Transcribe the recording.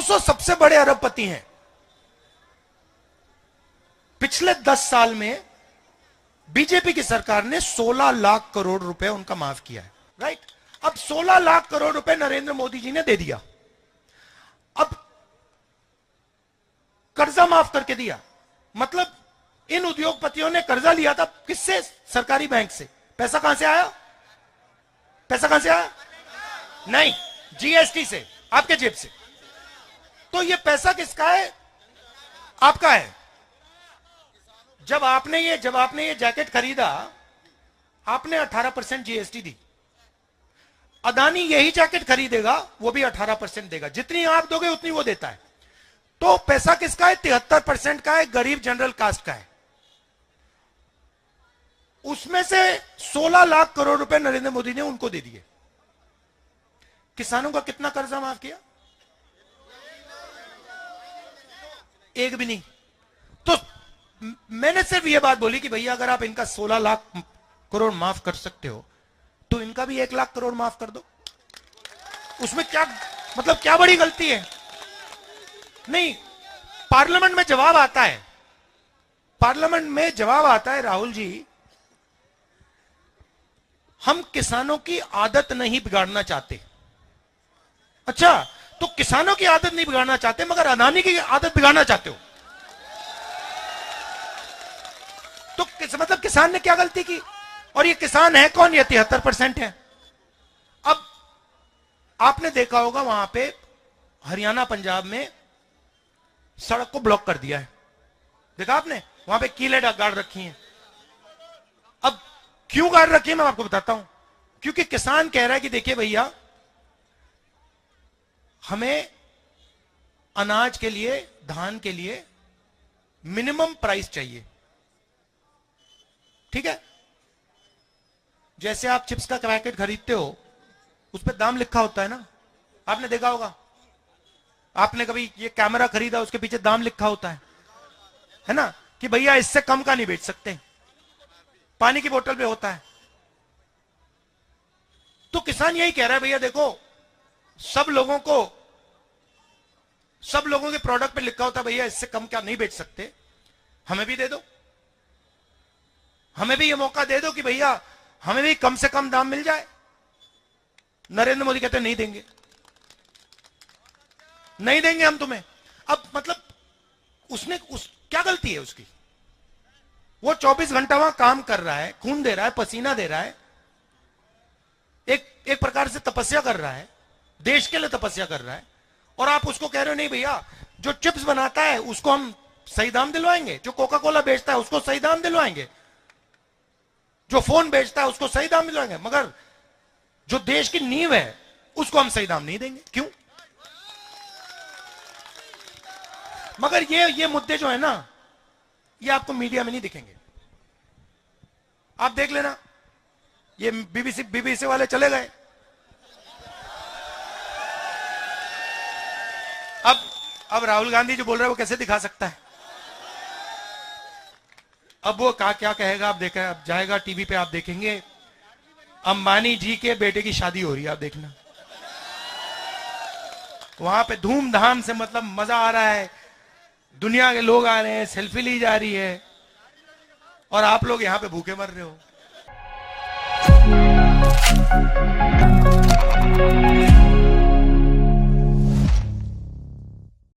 200 सबसे बड़े अरबपति हैं। पिछले 10 साल में बीजेपी की सरकार ने 16 लाख करोड़ रुपए उनका माफ किया है, राइट। अब 16 लाख करोड़ रुपए नरेंद्र मोदी जी ने दे दिया। अब कर्जा माफ करके दिया, मतलब इन उद्योगपतियों ने कर्जा लिया था किससे? सरकारी बैंक से। पैसा कहां से आया? पैसा कहां से आया? नहीं, जीएसटी से, आपके जेब से। तो ये पैसा किसका है? आपका है। जब आपने ये जैकेट खरीदा, आपने 18% जीएसटी दी। अदानी यही जैकेट खरीदेगा, वो भी 18% देगा। जितनी आप दोगे उतनी वो देता है। तो पैसा किसका है? 73% का है, गरीब जनरल कास्ट का है। उसमें से 16 लाख करोड़ रुपए नरेंद्र मोदी ने उनको दे दिए। किसानों का कितना कर्जा माफ किया? एक भी नहीं। तो मैंने सिर्फ यह बात बोली कि भैया अगर आप इनका 16 लाख करोड़ माफ कर सकते हो तो इनका भी 1 लाख करोड़ माफ कर दो। उसमें क्या मतलब, क्या बड़ी गलती है? नहीं, पार्लियामेंट में जवाब आता है, पार्लियामेंट में जवाब आता है, राहुल जी हम किसानों की आदत नहीं बिगाड़ना चाहते। अच्छा, तो किसानों की आदत नहीं बिगाड़ना चाहते मगर अदानी की आदत बिगाड़ना चाहते हो। तो मतलब किसान ने क्या गलती की? और ये किसान है कौन? ये 73% है। अब आपने देखा होगा वहां पे हरियाणा पंजाब में सड़क को ब्लॉक कर दिया है, देखा आपने? वहां पे कीलें गाड़ रखी हैं। अब क्यों गाड़ रखी है मैं आपको बताता हूं। क्योंकि किसान कह रहा है कि देखिए भैया, हमें अनाज के लिए, धान के लिए मिनिमम प्राइस चाहिए, ठीक है? जैसे आप चिप्स का पैकेट खरीदते हो, उस पर दाम लिखा होता है ना, आपने देखा होगा। आपने कभी ये कैमरा खरीदा, उसके पीछे दाम लिखा होता है ना, कि भैया इससे कम का नहीं बेच सकते। पानी की बोतल पे होता है। तो किसान यही कह रहा है, भैया देखो, सब लोगों के प्रोडक्ट पे लिखा होता है भैया इससे कम क्या नहीं बेच सकते, हमें भी दे दो, हमें भी ये मौका दे दो कि भैया हमें भी कम से कम दाम मिल जाए। नरेंद्र मोदी कहते नहीं देंगे, नहीं देंगे हम तुम्हें। अब मतलब क्या गलती है उसकी? वो 24 घंटा वहां काम कर रहा है, खून दे रहा है, पसीना दे रहा है, एक प्रकार से तपस्या कर रहा है, देश के लिए तपस्या कर रहा है, और आप उसको कह रहे हो नहीं भैया, जो चिप्स बनाता है उसको हम सही दाम दिलवाएंगे, जो कोका कोला बेचता है उसको सही दाम दिलवाएंगे, जो फोन बेचता है उसको सही दाम दिलवाएंगे, मगर जो देश की नींव है उसको हम सही दाम नहीं देंगे। क्यों? मगर ये मुद्दे जो है ना, ये आपको मीडिया में नहीं दिखेंगे। आप देख लेना, ये बीबीसी वाले चले गए। अब राहुल गांधी जो बोल रहा है वो कैसे दिखा सकता है? अब वो क्या कहेगा, आप देखा, अब जाएगा टीवी पे, आप देखेंगे अंबानी जी के बेटे की शादी हो रही है, आप देखना वहां पे धूमधाम से, मतलब मजा आ रहा है, दुनिया के लोग आ रहे हैं, सेल्फी ली जा रही है, और आप लोग यहां पे भूखे मर रहे हो।